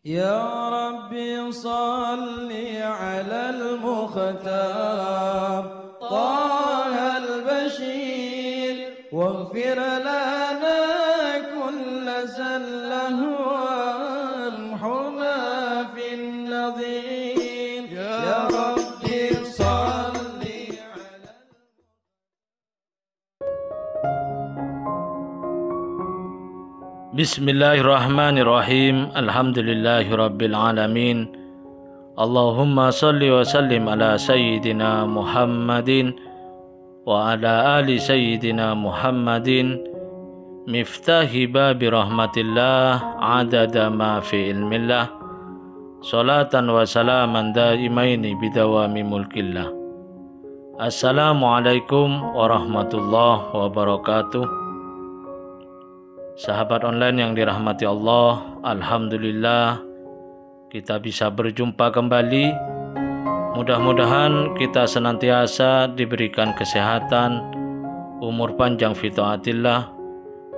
يا ربي صل على المختار طه البشير واغفر لنا كل زله وامحنا في النظير يا ربي صل على Bismillahirrahmanirrahim. Alhamdulillahirabbil alamin. Allahumma salli wa sallim ala sayyidina Muhammadin wa ala ali sayyidina Muhammadin miftahi babi rahmatillah adada ma fi ilmillah salatan wa salaman daimaini bidawami mulkillah. Assalamualaikum warahmatullahi wabarakatuh. Sahabat online yang dirahmati Allah, alhamdulillah kita bisa berjumpa kembali. Mudah-mudahan kita senantiasa diberikan kesehatan, umur panjang fi taatillah,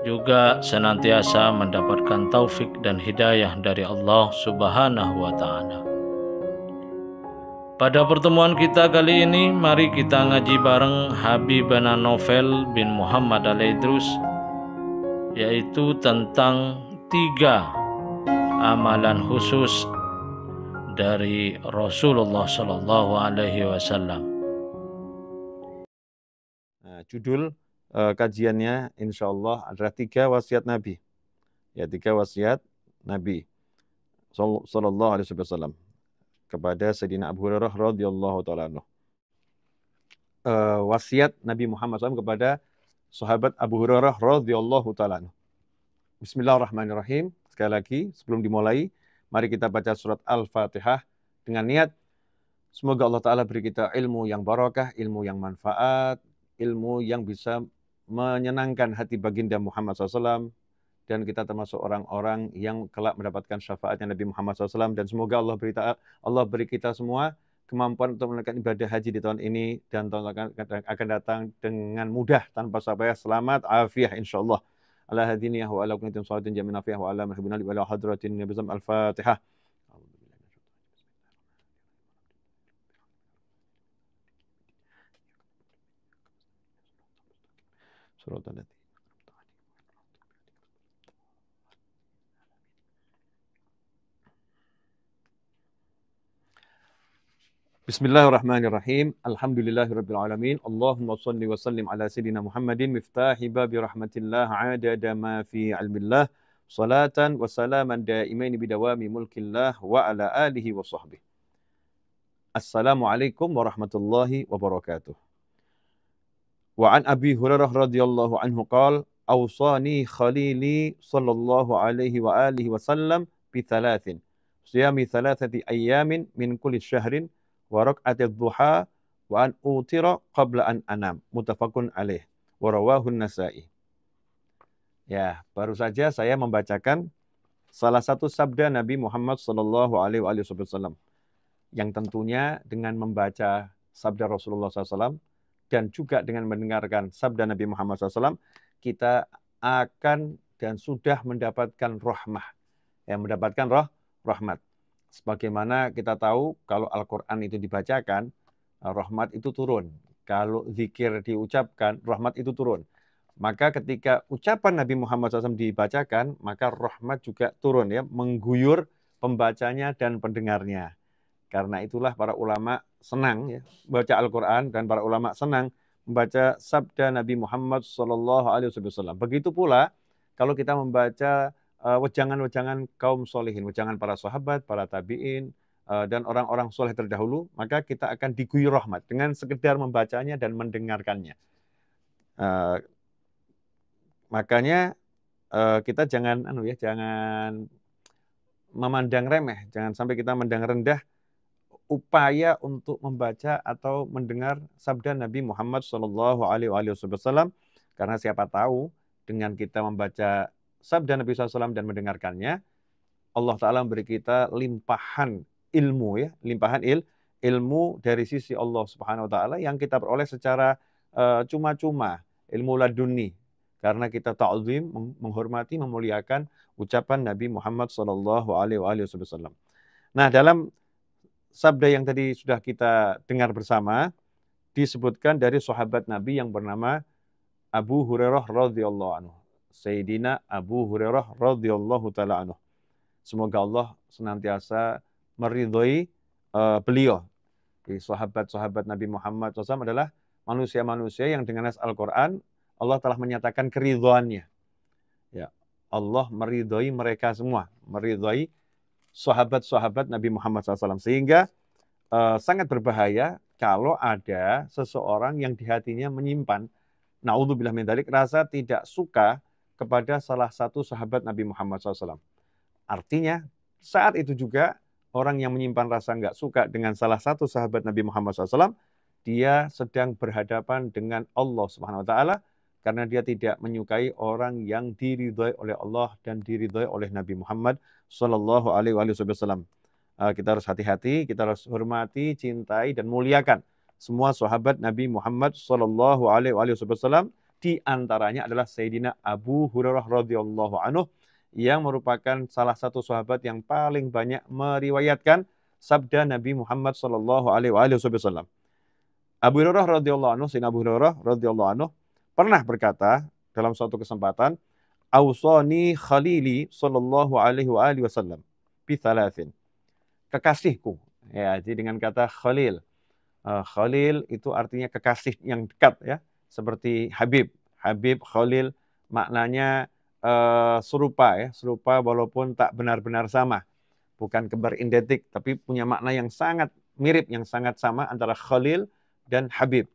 juga senantiasa mendapatkan taufik dan hidayah dari Allah Subhanahu wa taala. Pada pertemuan kita kali ini, mari kita ngaji bareng Habibana Novel bin Muhammad Al-Idrus, yaitu tentang 3 amalan khusus dari Rasulullah Shallallahu Alaihi Wasallam. Judul kajiannya insya Allah adalah 3 wasiat Nabi. Ya, 3 wasiat Nabi Sallallahu Alaihi Wasallam kepada Sayyidina Abu Hurairah radhiyallahu taala anhu. Wasiat Nabi Muhammad SAW kepada sahabat Abu Hurairah radhiyallahu taala anhu. Bismillahirrahmanirrahim. Sekali lagi sebelum dimulai, mari kita baca surat Al-Fatihah dengan niat semoga Allah taala beri kita ilmu yang barakah, ilmu yang manfaat, ilmu yang bisa menyenangkan hati baginda Muhammad SAW, dan kita termasuk orang-orang yang kelak mendapatkan syafaatnya Nabi Muhammad SAW, dan semoga Allah beri kita semua kemampuan untuk melakukan ibadah haji di tahun ini dan tahun akan datang dengan mudah tanpa payah, selamat, afiah insyaallah. Ala hadiniyah wa ala kuntum salatin jamin afiah wa ala mahbubina wa ala hadratin Nabi Al-Fatihah. Surat Al-Fatihah. Bismillahirrahmanirrahim. Alhamdulillahirabbil alamin. Allahumma shalli wa sallim ala sayyidina Muhammadin miftahi babi rahmatillah adada ma fi ilmillah salatan wa salaman daimaini bidawami mulkillah wa ala alihi wa sahbihi. Assalamualaikum warahmatullahi wabarakatuh. Wa an Abi Hurairah radhiyallahu anhu qala awsani khalili sallallahu alaihi wa alihi wasallam bi thalathin siyami thalathati ayyamin min kulli syahrin wa rak'atid duha wa an utira qabla an anam, muttafaqun alaih wa rawahu Nasa'i. Ya, baru saja saya membacakan salah satu sabda Nabi Muhammad sallallahu alaihi wasallam, yang tentunya dengan membaca sabda Rasulullah SAW dan juga dengan mendengarkan sabda Nabi Muhammad SAW, kita akan dan sudah mendapatkan rahmah, mendapatkan rahmat. Sebagaimana kita tahu kalau Al-Quran itu dibacakan, rahmat itu turun. Kalau zikir diucapkan, rahmat itu turun. Maka ketika ucapan Nabi Muhammad SAW dibacakan, maka rahmat juga turun, mengguyur pembacanya dan pendengarnya. Karena itulah para ulama senang baca Al-Quran, dan para ulama senang membaca sabda Nabi Muhammad SAW. Begitu pula kalau kita membaca wejangan-wejangan kaum solehin, wejangan para sahabat, para tabi'in, dan orang-orang soleh terdahulu, maka kita akan diguyur rahmat dengan sekedar membacanya dan mendengarkannya. Makanya kita jangan memandang remeh, jangan sampai kita memandang rendah upaya untuk membaca atau mendengar sabda Nabi Muhammad SAW, karena siapa tahu dengan kita membaca sabda Nabi SAW dan mendengarkannya, Allah Ta'ala memberi kita limpahan ilmu, ilmu dari sisi Allah Subhanahu Wa Ta'ala yang kita peroleh secara cuma-cuma, ilmu laduni, karena kita ta'zim, menghormati, memuliakan ucapan Nabi Muhammad sallallahu alaihi wasallam. Nah, dalam sabda yang tadi sudah kita dengar bersama disebutkan dari sahabat Nabi yang bernama Abu Hurairah radhiyallahu anhu. Sayyidina Abu Hurairah radhiyallahu taala anhu. Semoga Allah senantiasa meridhoi beliau. Jadi sahabat-sahabat Nabi Muhammad SAW adalah manusia-manusia yang dengan Al-Quran Allah telah menyatakan keridhoannya. Ya, Allah meridhoi mereka semua, meridhoi sahabat-sahabat Nabi Muhammad SAW. Sehingga sangat berbahaya kalau ada seseorang yang di hatinya menyimpan, naudzubillah min dzalik, rasa tidak suka kepada salah satu sahabat Nabi Muhammad SAW. Artinya saat itu juga orang yang menyimpan rasa nggak suka dengan salah satu sahabat Nabi Muhammad SAW, dia sedang berhadapan dengan Allah Subhanahu Wa Taala karena dia tidak menyukai orang yang diridhoi oleh Allah dan diridhoi oleh Nabi Muhammad Sallallahu Alaihi Wasallam. Kita harus hati-hati, kita harus hormati, cintai dan muliakan semua sahabat Nabi Muhammad Sallallahu Alaihi Wasallam. Di antaranya adalah Sayyidina Abu Hurairah radhiyallahu anhu, yang merupakan salah satu sahabat yang paling banyak meriwayatkan sabda Nabi Muhammad sallallahu alaihi wasallam. Abu Hurairah radhiyallahu anhu, Sayyidina Abu Hurairah radhiyallahu anhu pernah berkata dalam suatu kesempatan, "Ausani khalili sallallahu alaihi wasallam bi thalathin." Kekasihku. Ya, jadi dengan kata khalil. Khalil itu artinya kekasih yang dekat ya, seperti Habib. Habib, Khalil maknanya serupa ya, serupa walaupun tak benar-benar sama, bukan kembar identik, tapi punya makna yang sangat mirip, yang sangat sama antara Khalil dan Habib.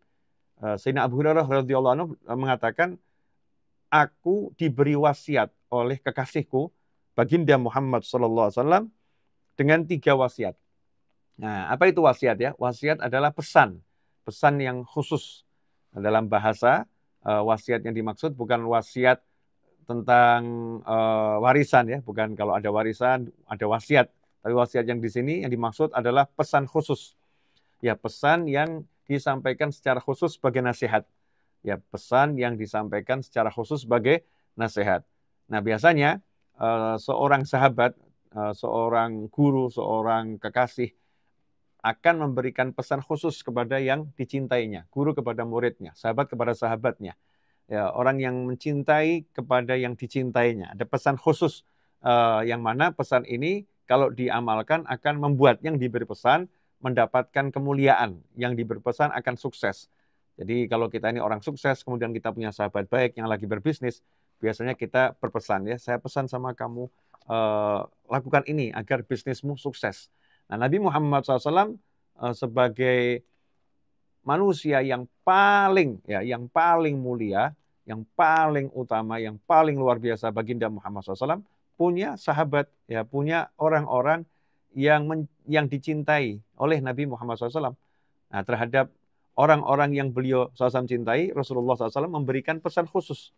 Sayyidina Abu Hurairah radhiyallahu anhu mengatakan, aku diberi wasiat oleh kekasihku baginda Muhammad sallallahu alaihi wasallam dengan 3 wasiat. Nah, apa itu wasiat ya? Wasiat adalah pesan, pesan yang khusus. Dalam bahasa wasiat yang dimaksud bukan wasiat tentang warisan ya, bukan kalau ada warisan ada wasiat, tapi wasiat yang di sini yang dimaksud adalah pesan khusus. Ya, pesan yang disampaikan secara khusus sebagai nasihat. Ya, pesan yang disampaikan secara khusus sebagai nasihat. Nah, biasanya seorang sahabat, seorang guru, seorang kekasih akan memberikan pesan khusus kepada yang dicintainya, guru kepada muridnya, sahabat kepada sahabatnya. Ya, orang yang mencintai kepada yang dicintainya. Ada pesan khusus yang mana pesan ini kalau diamalkan akan membuat yang diberi pesan mendapatkan kemuliaan, yang diberi pesan akan sukses. Jadi kalau kita ini orang sukses, kemudian kita punya sahabat baik yang lagi berbisnis, biasanya kita berpesan ya, saya pesan sama kamu lakukan ini agar bisnismu sukses. Nah, Nabi Muhammad SAW sebagai manusia yang paling mulia, yang paling utama, yang paling luar biasa, baginda Muhammad SAW punya sahabat, ya, punya orang-orang yang dicintai oleh Nabi Muhammad SAW. Nah, terhadap orang-orang yang beliau SAW cintai, Rasulullah SAW memberikan pesan khusus,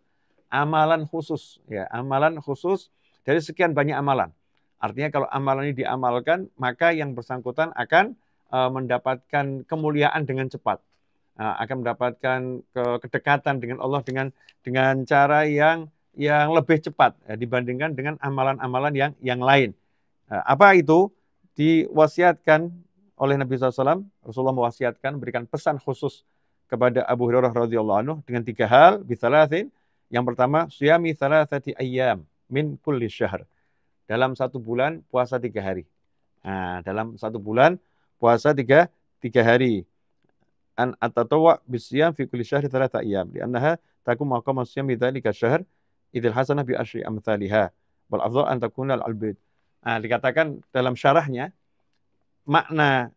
amalan khusus, ya, amalan khusus dari sekian banyak amalan. Artinya kalau amalan ini diamalkan, maka yang bersangkutan akan mendapatkan kemuliaan dengan cepat. Akan mendapatkan kedekatan dengan Allah dengan cara yang lebih cepat dibandingkan dengan amalan-amalan yang lain. Apa itu? Diwasiatkan oleh Nabi SAW, Rasulullah mewasiatkan, berikan pesan khusus kepada Abu Hurairah radhiyallahu anhu dengan 3 hal, bithalathin. Yang pertama, siyami thalathati ayyam min kulli syahr. Dalam 1 bulan puasa 3 hari. Nah, dalam 1 bulan puasa 3 hari. An atatawwa bisyam fi kulli syahri 3 ayyam. Li'annaha takum maqam as-siyam bidzalika syahr idzal hasanah bi asyri amsalihha. Wal afdal an takuna al-albid. Nah, dikatakan dalam syarahnya, makna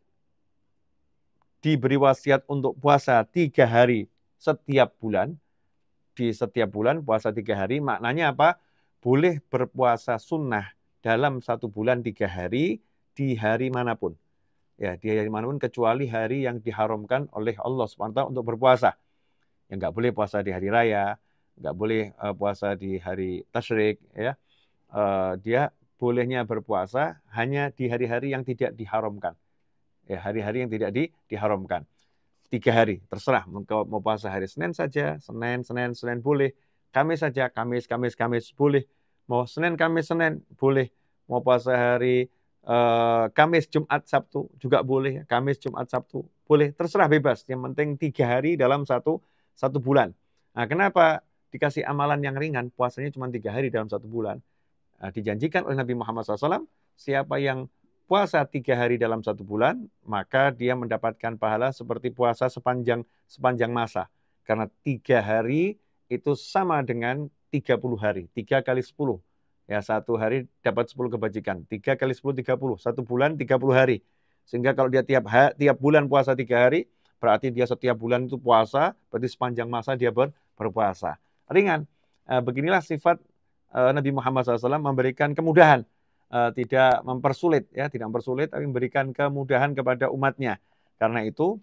diberi wasiat untuk puasa 3 hari setiap bulan. Di setiap bulan puasa 3 hari, maknanya apa? Boleh berpuasa sunnah dalam 1 bulan 3 hari di hari manapun. Ya, di hari manapun kecuali hari yang diharamkan oleh Allah SWT untuk berpuasa. Ya, nggak boleh puasa di hari raya, nggak boleh puasa di hari tasyrik. Ya. Dia bolehnya berpuasa hanya di hari-hari yang tidak diharamkan. Ya, hari-hari yang tidak diharamkan. 3 hari, terserah. Mau puasa hari Senin saja, Senin boleh. Kamis saja, Kamis boleh. Mau Senin, Kamis, Senin boleh. Mau puasa hari Kamis, Jumat, Sabtu juga boleh. Kamis, Jumat, Sabtu boleh. Terserah bebas. Yang penting 3 hari dalam satu bulan. Nah, kenapa dikasih amalan yang ringan? Puasanya cuma 3 hari dalam 1 bulan. Nah, dijanjikan oleh Nabi Muhammad SAW, siapa yang puasa 3 hari dalam 1 bulan, maka dia mendapatkan pahala seperti puasa sepanjang masa. Karena 3 hari itu sama dengan 30 hari. 3 kali 10. Ya, 1 hari dapat 10 kebajikan. 3 kali 10, 30. 1 bulan, 30 hari. Sehingga kalau dia tiap bulan puasa 3 hari, berarti dia setiap bulan itu puasa, berarti sepanjang masa dia berpuasa. Ringan. Beginilah sifat Nabi Muhammad SAW memberikan kemudahan. Tidak mempersulit, ya, tidak mempersulit, tapi memberikan kemudahan kepada umatnya. Karena itu,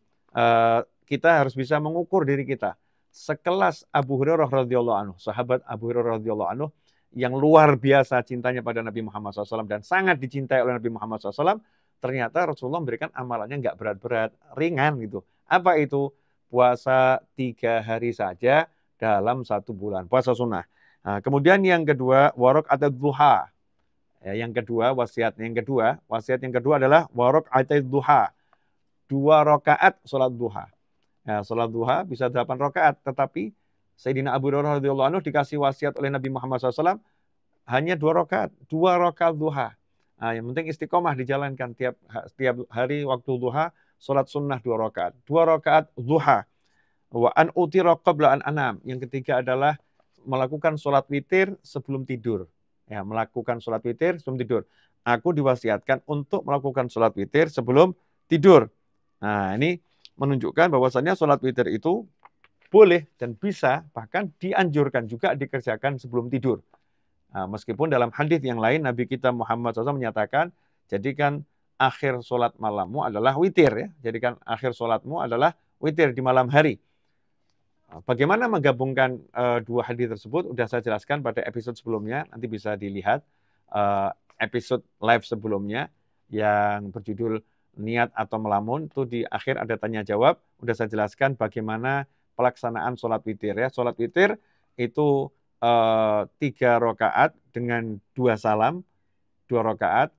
kita harus bisa mengukur diri kita. Sekelas Abu Hurairah radhiyallahu anhu, sahabat Abu Hurairah radhiyallahu anhu, yang luar biasa cintanya pada Nabi Muhammad SAW dan sangat dicintai oleh Nabi Muhammad SAW, ternyata Rasulullah memberikan amalannya nggak berat-berat, ringan gitu. Apa itu? Puasa 3 hari saja dalam 1 bulan, puasa sunnah. Nah, kemudian yang kedua, warok atau duha. Ya, yang kedua, wasiat yang kedua adalah warok atau duha. 2 rakaat sholat duha. Ya, sholat duha bisa 8 rakaat, tetapi Sayyidina Abu Hurairah radhiyallahu anhu dikasih wasiat oleh Nabi Muhammad SAW hanya 2 rakaat duha. Nah, yang penting istiqomah dijalankan tiap hari waktu duha, sholat sunnah 2 rakaat. 2 rakaat duha. Wa an utira qabla an anam. Yang ketiga adalah melakukan sholat witir sebelum tidur. Ya, melakukan sholat witir sebelum tidur. Aku diwasiatkan untuk melakukan sholat witir sebelum tidur. Nah, ini menunjukkan bahwasannya sholat witir itu boleh dan bisa, bahkan dianjurkan juga dikerjakan sebelum tidur. Nah, meskipun dalam hadis yang lain Nabi kita Muhammad SAW menyatakan, jadikan akhir sholat malammu adalah witir, ya. Jadikan akhir sholatmu adalah witir di malam hari. Bagaimana menggabungkan 2 hadis tersebut? Sudah saya jelaskan pada episode sebelumnya. Nanti bisa dilihat episode live sebelumnya yang berjudul niat atau melamun. Itu di akhir ada tanya jawab. Sudah saya jelaskan bagaimana pelaksanaan sholat witir, ya. Sholat witir itu 3 rakaat dengan 2 salam, 2 rakaat,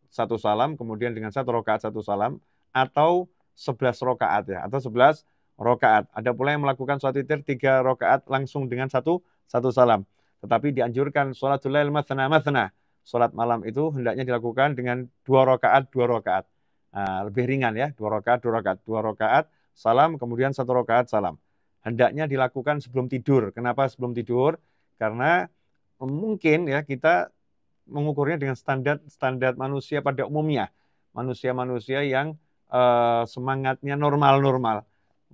1 salam, kemudian dengan 1 rakaat 1 salam, atau 11 rakaat, ya, atau 11 rakaat. Ada pula yang melakukan sholat witir 3 rakaat langsung dengan 1 salam. Tetapi dianjurkan sholatul lail mathna. Sholat malam itu hendaknya dilakukan dengan 2 rakaat, 2 rakaat. Nah, lebih ringan, ya, 2 rakaat, 2 rakaat. 2 rakaat salam, kemudian 1 rakaat salam. Hendaknya dilakukan sebelum tidur. Kenapa sebelum tidur? Karena mungkin, ya, kita mengukurnya dengan standar manusia pada umumnya. Manusia-manusia yang semangatnya normal.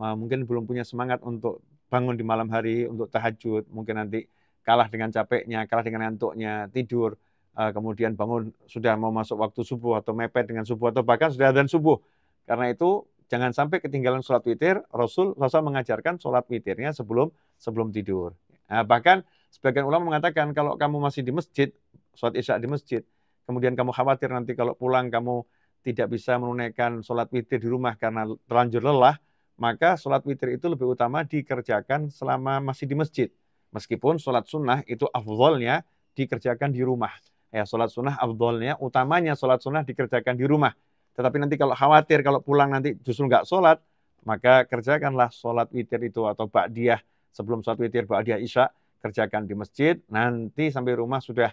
Mungkin belum punya semangat untuk bangun di malam hari, untuk tahajud. Mungkin nanti kalah dengan capeknya, kalah dengan ngantuknya, tidur. Kemudian bangun sudah mau masuk waktu subuh atau mepet dengan subuh atau bahkan sudah adzan subuh. Karena itu jangan sampai ketinggalan sholat witir. Rasul mengajarkan sholat witirnya sebelum tidur. Nah, bahkan sebagian ulama mengatakan kalau kamu masih di masjid, sholat isya di masjid, kemudian kamu khawatir nanti kalau pulang kamu tidak bisa menunaikan sholat witir di rumah karena terlanjur lelah, maka sholat witir itu lebih utama dikerjakan selama masih di masjid. Meskipun sholat sunnah itu afdholnya dikerjakan di rumah. Ya, sholat sunnah afdholnya, utamanya sholat sunnah dikerjakan di rumah. Tetapi nanti kalau khawatir kalau pulang nanti justru nggak sholat, maka kerjakanlah sholat witir itu atau ba'diyah, sebelum sholat witir ba'diyah isya, kerjakan di masjid. Nanti sampai rumah sudah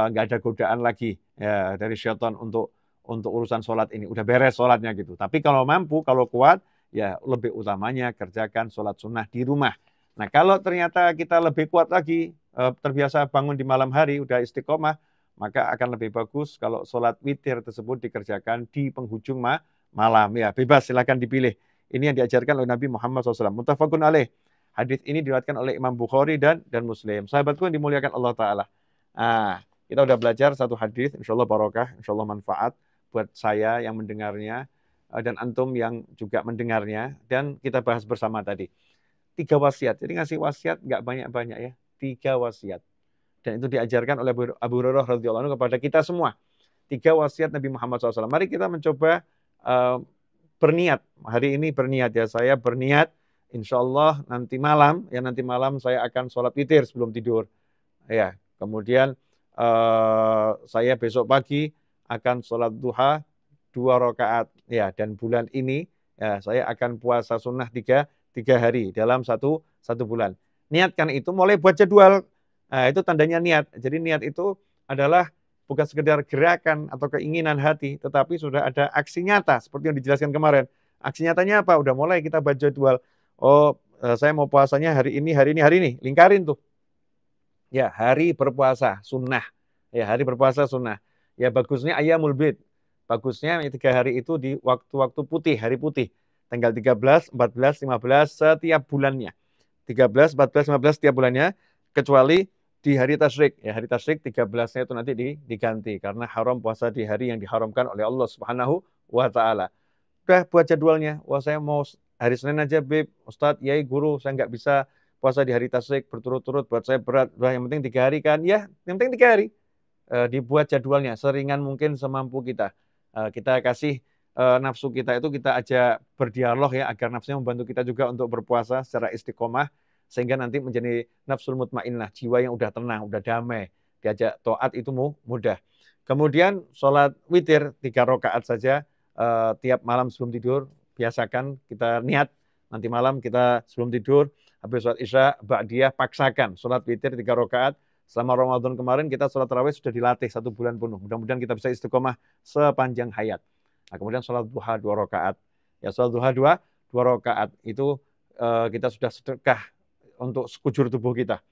nggak ada godaan lagi, ya, dari syaitan untuk urusan sholat ini. Udah beres sholatnya gitu. Tapi kalau mampu, kalau kuat, ya lebih utamanya kerjakan sholat sunnah di rumah. Nah, kalau ternyata kita lebih kuat lagi, terbiasa bangun di malam hari, udah istiqomah, maka akan lebih bagus kalau sholat witir tersebut dikerjakan di penghujung malam. Ya, bebas, silakan dipilih. Ini yang diajarkan oleh Nabi Muhammad SAW. Muttafaqun alaih. Hadis ini diriwayatkan oleh Imam Bukhari dan Muslim. Sahabatku yang dimuliakan Allah Ta'ala. Kita udah belajar 1 hadis, insya Allah barokah, insya Allah manfaat buat saya yang mendengarnya, dan antum yang juga mendengarnya. Dan kita bahas bersama tadi. 3 wasiat. Jadi ngasih wasiat nggak banyak-banyak, ya. 3 wasiat. Dan itu diajarkan oleh Abu Hurairah radhiyallahu anhu kepada kita semua. 3 wasiat Nabi Muhammad SAW. Mari kita mencoba berniat. Hari ini berniat, ya. Saya berniat insya Allah nanti malam saya akan sholat witir sebelum tidur. Ya, kemudian saya besok pagi akan sholat duha 2 rakaat. Ya, dan bulan ini ya, saya akan puasa sunnah 3 hari dalam satu bulan. Niatkan itu, mulai buat jadwal. Nah, itu tandanya niat. Jadi niat itu adalah bukan sekedar gerakan atau keinginan hati, tetapi sudah ada aksi nyata seperti yang dijelaskan kemarin. Aksi nyatanya apa? Udah mulai kita buat jadwal. Oh, saya mau puasanya hari ini. Lingkarin tuh. Ya, hari berpuasa sunnah. Ya, hari berpuasa sunnah. Ya, bagusnya ayamul bid. Bagusnya 3 hari itu di waktu-waktu putih, hari putih. Tanggal 13, 14, 15 setiap bulannya. 13, 14, 15 setiap bulannya, kecuali di hari tasyrik. Ya, hari tasyrik 13-nya itu nanti diganti karena haram puasa di hari yang diharamkan oleh Allah Subhanahu wa taala. Udah buat jadwalnya. Wah, saya mau hari Senin aja, Bib. Ustadz, yai, guru, saya nggak bisa puasa di hari tasyrik berturut-turut, buat saya berat. Wah, yang penting 3 hari kan? Ya, yang penting 3 hari. Dibuat jadwalnya seringan mungkin semampu kita. Kita kasih nafsu kita itu, kita ajak berdialog ya, agar nafsunya membantu kita juga untuk berpuasa secara istiqomah, sehingga nanti menjadi nafsul mutmainnah, jiwa yang udah tenang, udah damai, diajak taat itu mudah. Kemudian sholat witir 3 rakaat saja tiap malam sebelum tidur. Biasakan kita niat nanti malam kita sebelum tidur habis sholat isya ba'diyah, paksakan sholat witir 3 rakaat. Selama Ramadan kemarin kita sholat tarawih sudah dilatih 1 bulan penuh. Mudah-mudahan kita bisa istiqomah sepanjang hayat. Nah, kemudian sholat duha 2 rakaat. Ya, sholat duha 2 rakaat itu kita sudah sedekah untuk sekujur tubuh kita.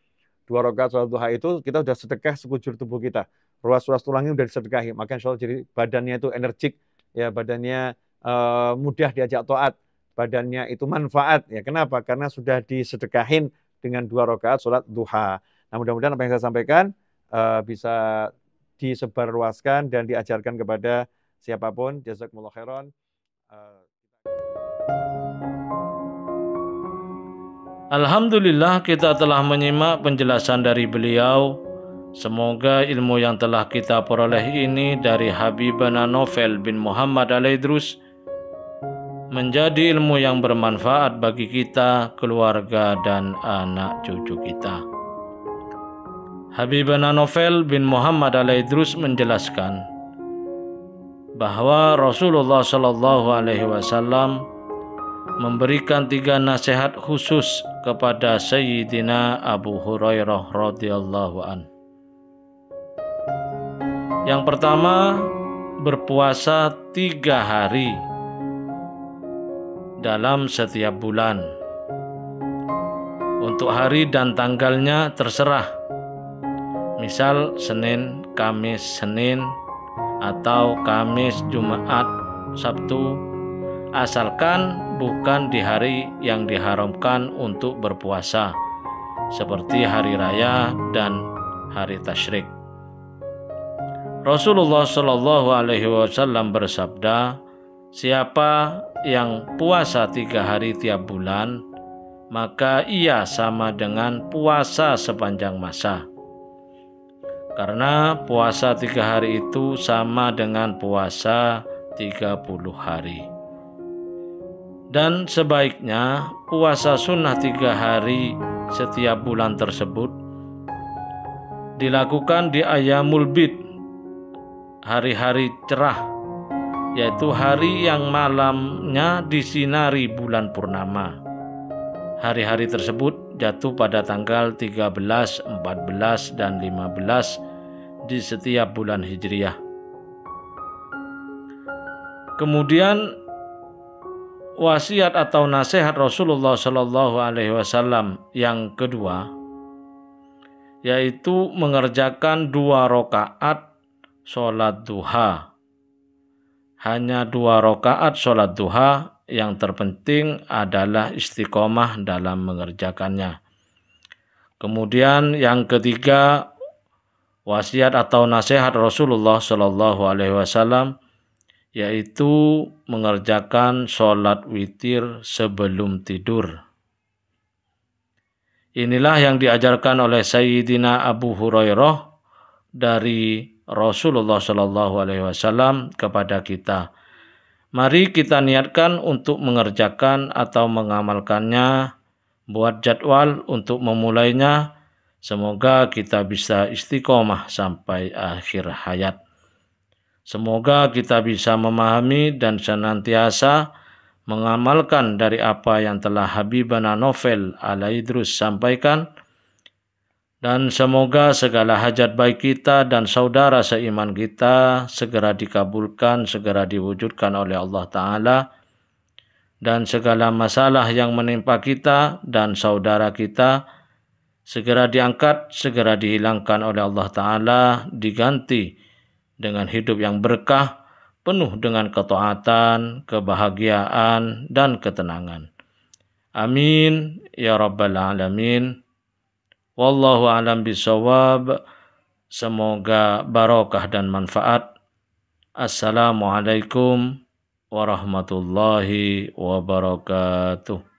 2 rakaat sholat duha itu kita sudah sedekah sekujur tubuh kita. Ruas-ruas tulangnya sudah disedekahi. Maka insya Allah jadi badannya itu energik, ya, badannya mudah diajak taat, badannya itu manfaat. Ya, kenapa? Karena sudah disedekahin dengan 2 rakaat sholat duha. Nah, mudah-mudahan apa yang saya sampaikan bisa disebarluaskan dan diajarkan kepada siapapun. Jazakumullah khairan. Alhamdulillah, kita telah menyimak penjelasan dari beliau. Semoga ilmu yang telah kita peroleh ini dari Habibana Novel bin Muhammad Al-Idrus menjadi ilmu yang bermanfaat bagi kita, keluarga, dan anak cucu kita. Habibana Novel bin Muhammad Al-Idrus menjelaskan bahwa Rasulullah Shallallahu Alaihi Wasallam memberikan 3 nasihat khusus kepada Sayyidina Abu Hurairah radhiyallahu an. Yang pertama, berpuasa 3 hari dalam setiap bulan. Untuk hari dan tanggalnya terserah. Misal Senin, Kamis, Senin, atau Kamis, Jumat, Sabtu, asalkan bukan di hari yang diharamkan untuk berpuasa, seperti hari raya dan hari tasyrik. Rasulullah Shallallahu Alaihi Wasallam bersabda, siapa yang puasa 3 hari tiap bulan, maka ia sama dengan puasa sepanjang masa. Karena puasa 3 hari itu sama dengan puasa 30 hari. Dan sebaiknya puasa sunnah 3 hari setiap bulan tersebut dilakukan di ayamul bid, hari-hari cerah, yaitu hari yang malamnya disinari bulan purnama. Hari-hari tersebut jatuh pada tanggal 13, 14, dan 15 di setiap bulan Hijriah. Kemudian wasiat atau nasihat Rasulullah Shallallahu Alaihi Wasallam yang kedua, yaitu mengerjakan 2 rakaat sholat duha. Hanya 2 rakaat sholat duha. Yang terpenting adalah istiqomah dalam mengerjakannya. Kemudian yang ketiga, wasiat atau nasihat Rasulullah Shallallahu Alaihi Wasallam, yaitu mengerjakan sholat witir sebelum tidur. Inilah yang diajarkan oleh Sayyidina Abu Hurairah dari Rasulullah Shallallahu Alaihi Wasallam kepada kita. Mari kita niatkan untuk mengerjakan atau mengamalkannya, buat jadwal untuk memulainya. Semoga kita bisa istiqomah sampai akhir hayat. Semoga kita bisa memahami dan senantiasa mengamalkan dari apa yang telah Habibana Novel Alaidrus sampaikan. Dan semoga segala hajat baik kita dan saudara seiman kita segera dikabulkan, segera diwujudkan oleh Allah Ta'ala. Dan segala masalah yang menimpa kita dan saudara kita segera diangkat, segera dihilangkan oleh Allah Ta'ala, diganti dengan hidup yang berkah, penuh dengan ketaatan, kebahagiaan, dan ketenangan. Amin ya rabbal alamin. Wallahu a'lam bishawab. Semoga barokah dan manfaat. Assalamualaikum warahmatullahi wabarakatuh.